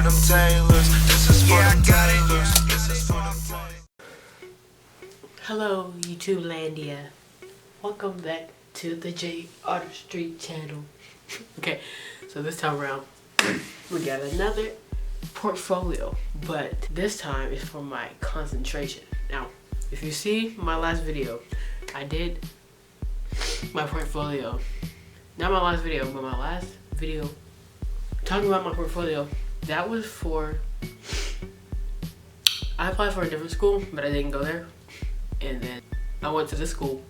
for them tailors. This is for them tailors. This is for them tailors. Hello, YouTube Landia. Welcome back to the J Artistry channel. Okay, so this time around, we got another portfolio, but this time is for my concentration. Now, if you see my last video, I did my portfolio. Not my last video, but my last video talking about my portfolio. That was for, I applied for a different school, but I didn't go there. And then I went to this school.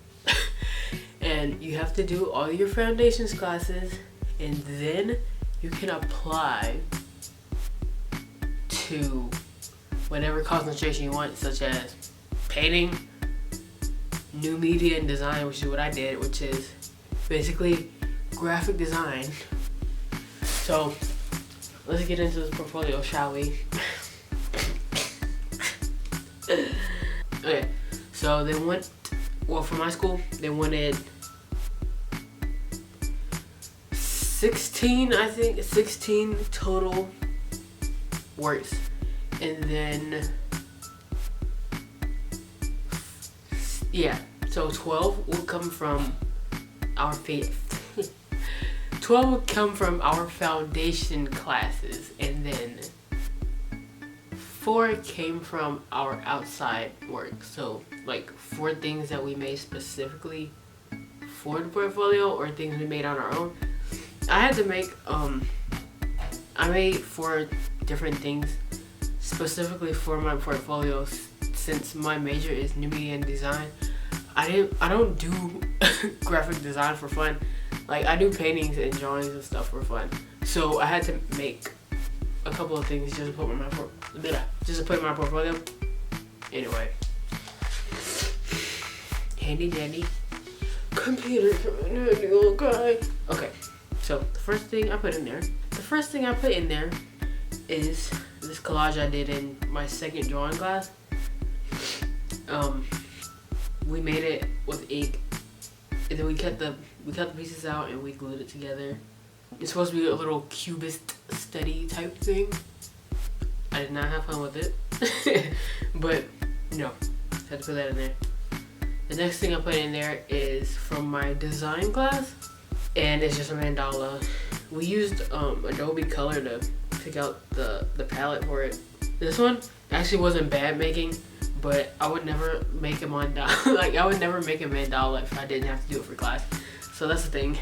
And you have to do all your foundations classes, and then you can apply to whatever concentration you want, such as painting, new media and design, which is what I did, which is basically graphic design. So let's get into this portfolio, shall we? Okay, so they went, well, for my school, they wanted 16 total works, and then yeah, so 12 will come from our 12 will come from our foundation classes, and then 4 came from our outside work. So like 4 things that we made specifically for the portfolio, or things we made on our own. I had to make I made 4 different things specifically for my portfolio, since my major is new media and design. I don't do graphic design for fun. Like, I do paintings and drawings and stuff for fun. So I had to make a couple of things just to put in my portfolio. Anyway, handy dandy computer, little guy. Okay, so the first thing I put in there is this collage I did in my second drawing class. We made it with ink, and then we cut the pieces out and we glued it together. It's supposed to be a little cubist study type thing. I did not have fun with it, but no, had to put that in there. The next thing I put in there is from my design class, and it's just a mandala. We used Adobe Color to pick out the palette for it. This one actually wasn't bad making, but I would never make a mandala. Like, I would never make a mandala if I didn't have to do it for class. So that's the thing.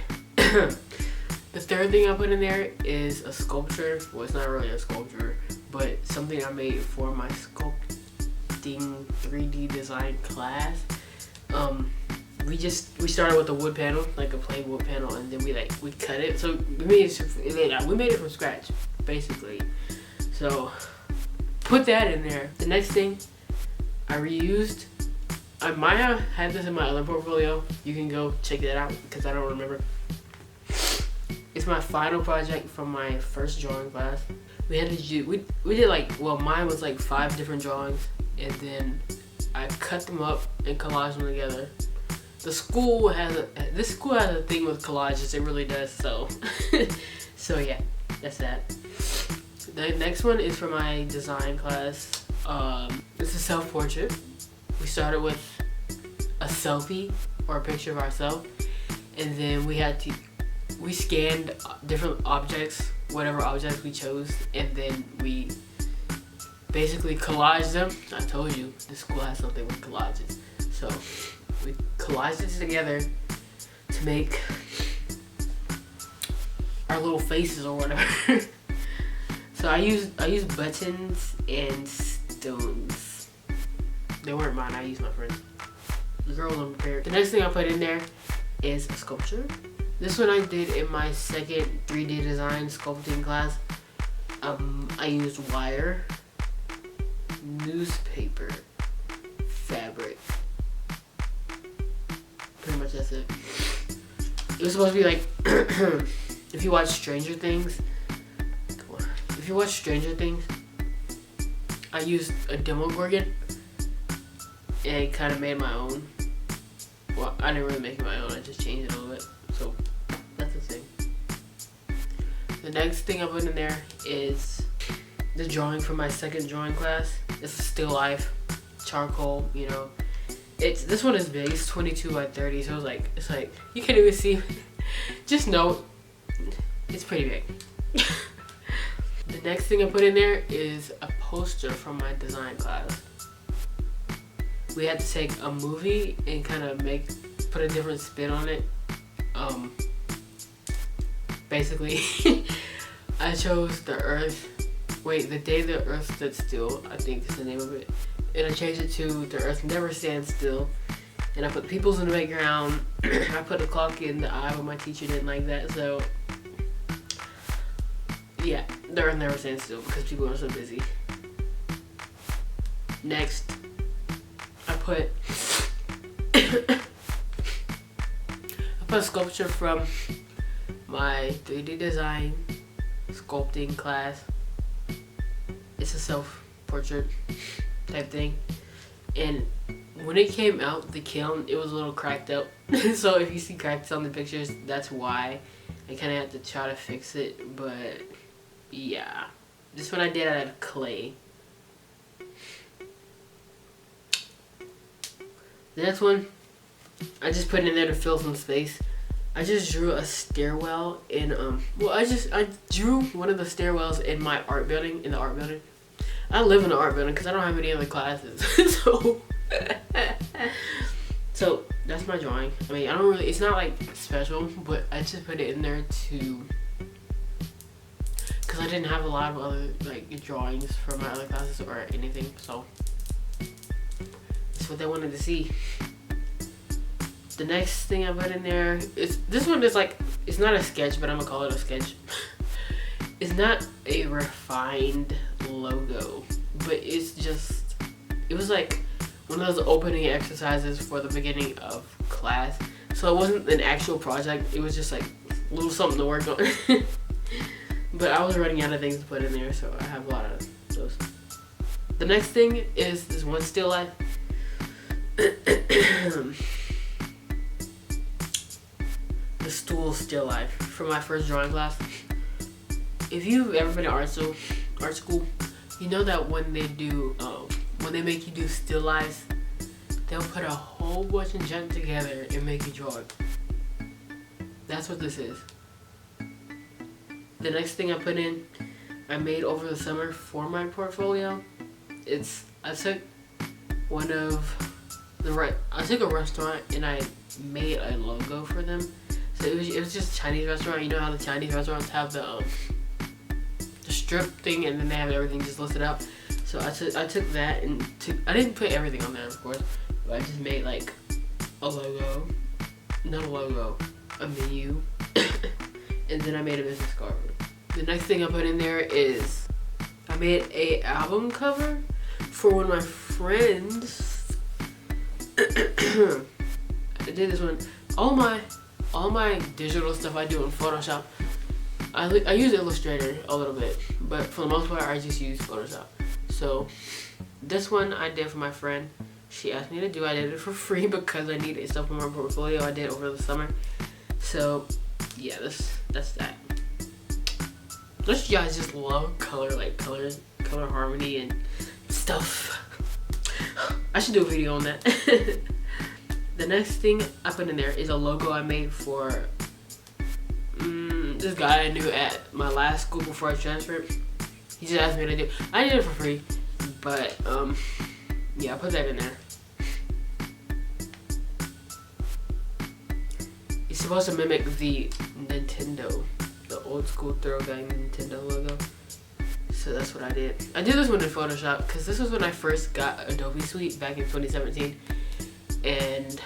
The third thing I put in there is a sculpture. Well, it's not really a sculpture, but something I made for my sculpting 3D design class. We started with a wood panel, like a plain wood panel, and then we cut it. So we made it from scratch, basically. So put that in there. The next thing I reused, I might have had this in my other portfolio. You can go check that out because I don't remember. It's my final project from my first drawing class. We had to do, we did mine was like 5 different drawings, and then I cut them up and collaged them together. This school has a thing with collages, it really does. So so yeah, that's that. The next one is for my design class. It's a self-portrait. We started with a selfie, or a picture of ourselves, and then we scanned different objects, whatever objects we chose, and then we basically collaged them. I told you this school has something with collages, so we collaged it together to make our little faces or whatever. So I used buttons and stones. They weren't mine, I used my friend's. The girl unprepared. The next thing I put in there is a sculpture. This one I did in my second 3D design sculpting class. I used wire, newspaper, fabric. Pretty much that's it. It was supposed to be like, if you watch Stranger Things, I used a Demogorgon and kind of made my own. Well, I didn't really make it my own, I just changed it a little bit. So that's the thing. The next thing I put in there is the drawing from my second drawing class. It's a still life, charcoal, you know. This one is big. It's 22 by 30, so it's like you can't even see. Just know it's pretty big. The next thing I put in there is a poster from my design class. We had to take a movie and kind of put a different spin on it. Basically, I chose the Earth. Wait, the day the Earth stood still, I think is the name of it. And I changed it to the Earth never stands still. And I put peoples in the background. I put a clock in the eye, but my teacher didn't like that. So, yeah, the Earth never stands still because people are so busy. Next, I put a sculpture from my 3D design sculpting class. It's a self-portrait type thing, and when it came out the kiln, it was a little cracked up. So if you see cracks on the pictures, that's why. I kind of had to try to fix it, but yeah, this one I did out of clay. The next one I just put in there to fill some space. I just drew a stairwell in I drew one of the stairwells in my art building, in the art building. I live in the art building because I don't have any other classes. So that's my drawing. I mean, it's not like special, but I just put it in there because I didn't have a lot of other like drawings from my other classes or anything, so that's what they wanted to see. The next thing I put in there is, this one is like, it's not a sketch, but I'm gonna call it a sketch. It's not a refined logo, but it was like one of those opening exercises for the beginning of class. So it wasn't an actual project, it was just like a little something to work on. But I was running out of things to put in there, so I have a lot of those. The next thing is this one still life. The stool still life from my first drawing class. If you've ever been to art school, you know that when they make you do still lifes, they'll put a whole bunch of junk together and make you draw it. That's what this is. The next thing I put in, I made over the summer for my portfolio. I took a restaurant and I made a logo for them. So it was just a Chinese restaurant. You know how the Chinese restaurants have the strip thing and then they have everything just listed out. So I took that and I didn't put everything on there, of course, but I just made like a logo, not a logo, a menu, and then I made a business card. The next thing I put in there is I made a album cover for one of my friends. I did this one. All my digital stuff I do in Photoshop. I use Illustrator a little bit, but for the most part I just use Photoshop. So this one I did for my friend. She asked me to do. I did it for free because I needed stuff for my portfolio. I did over the summer. So yeah, that's that. Those guys just love color, like color harmony and stuff. I should do a video on that. The next thing I put in there is a logo I made for this guy I knew at my last school before I transferred. He just asked me to do. I did it for free, but yeah, I put that in there. It's supposed to mimic the Nintendo, the old school throwback Nintendo logo. So that's what I did. I did this one in Photoshop because this was when I first got Adobe Suite back in 2017. And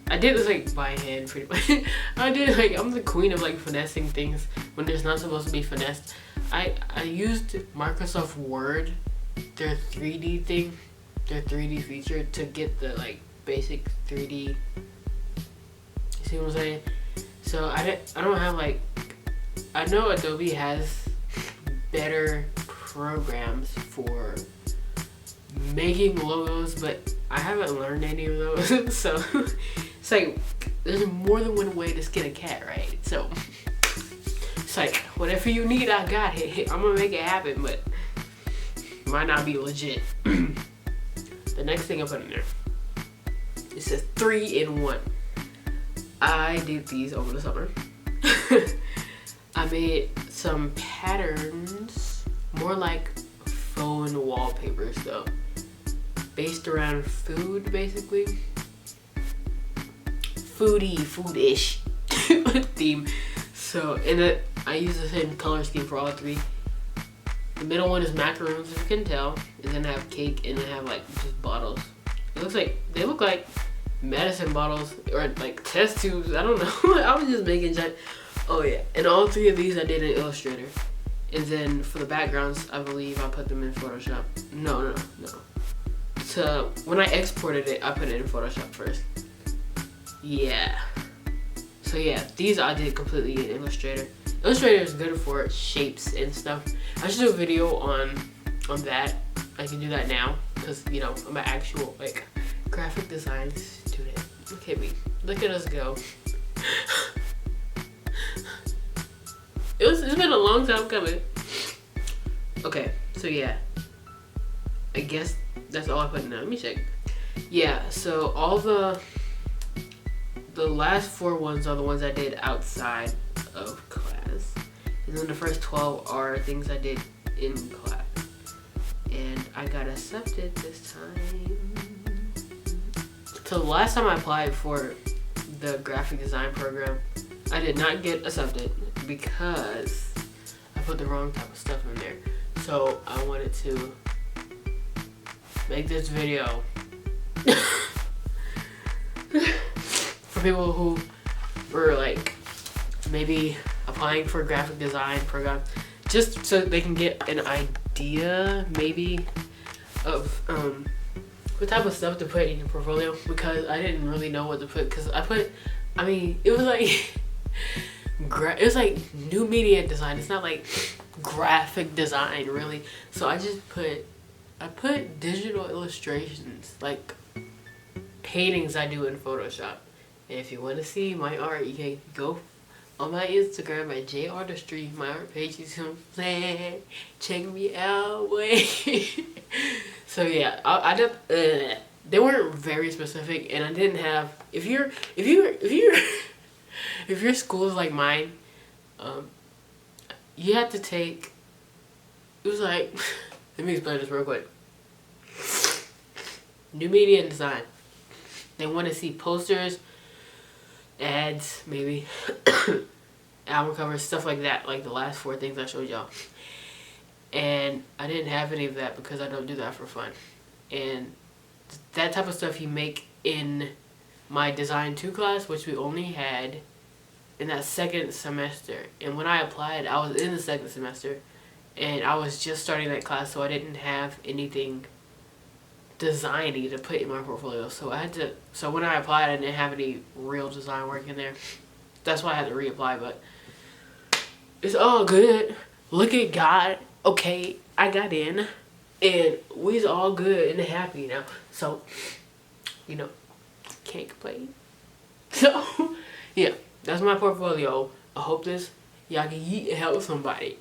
I did this like by hand pretty much. I'm the queen of like finessing things when there's not supposed to be finessed. I used Microsoft Word, their 3D thing, their 3D feature to get the like basic 3D. You see what I'm saying? So I don't have like, I know Adobe has better programs for making logos, but I haven't learned any of those. So it's like there's more than one way to skin a cat, right? So it's like whatever you need, I got it. I'm gonna make it happen, but might not be legit. The next thing I put in there, it says 3-in-1. I did these over the summer. I made some patterns, more like phone wallpapers though, based around food, basically. Food-ish theme. So I use the same color scheme for all three. The middle one is macaroons, if you can tell, and then I have cake, and I have like just bottles. They look like medicine bottles or like test tubes. I don't know. I was just making giant. Oh yeah, and all three of these I did in Illustrator, and then for the backgrounds, I believe I put them in Photoshop. No. So when I exported it, I put it in Photoshop first. Yeah. So yeah, these I did completely in Illustrator. Illustrator is good for shapes and stuff. I should do a video on that. I can do that now because you know I'm an actual like graphic design student. Look at me. Look at us go. It's been a long time coming. Okay, so yeah. I guess that's all I put in there. Let me check. Yeah, so all the last 4 ones are the ones I did outside of class. And then the first 12 are things I did in class. And I got accepted this time. So the last time I applied for the graphic design program, I did not get accepted because I put the wrong type of stuff in there. So I wanted to make this video for people who were like maybe applying for graphic design program, just so they can get an idea maybe of what type of stuff to put in your portfolio, because I didn't really know what to put, because it was like it was like new media design. It's not like graphic design really. So I put digital illustrations, like paintings I do in Photoshop. And if you want to see my art, you can go on my Instagram at JArtistry, my art page. You can check me out. So yeah, I just they weren't very specific, and I didn't have. If your school is like mine, you have to take. It was like, let me explain this real quick. New media and design. They want to see posters, ads, maybe album covers, stuff like that, like the last 4 things I showed y'all. And I didn't have any of that because I don't do that for fun. And that type of stuff you make in my Design 2 class, which we only had in that second semester. And when I applied, I was in the second semester, and I was just starting that class, so I didn't have anything designy to put in my portfolio. So when I applied, I didn't have any real design work in there. That's why I had to reapply, but it's all good. Look at God. Okay, I got in, and we's all good and happy now. So, you know, can't complain. So, yeah, that's my portfolio. I hope y'all can help somebody.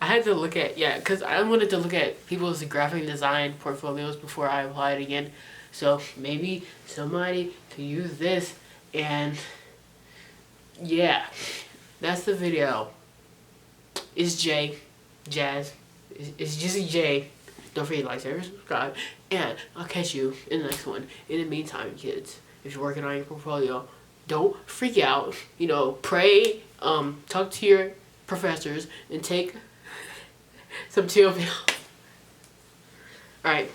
I had to look at, because I wanted to look at people's graphic design portfolios before I applied again. So maybe somebody could use this, and yeah, that's the video. It's Jazz. It's Jizzy J. Don't forget to like, share, and subscribe, and I'll catch you in the next one. In the meantime, kids, if you're working on your portfolio, don't freak out. You know, pray, talk to your professors, and take some chill pills. Alright,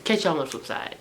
catch y'all on the flip side.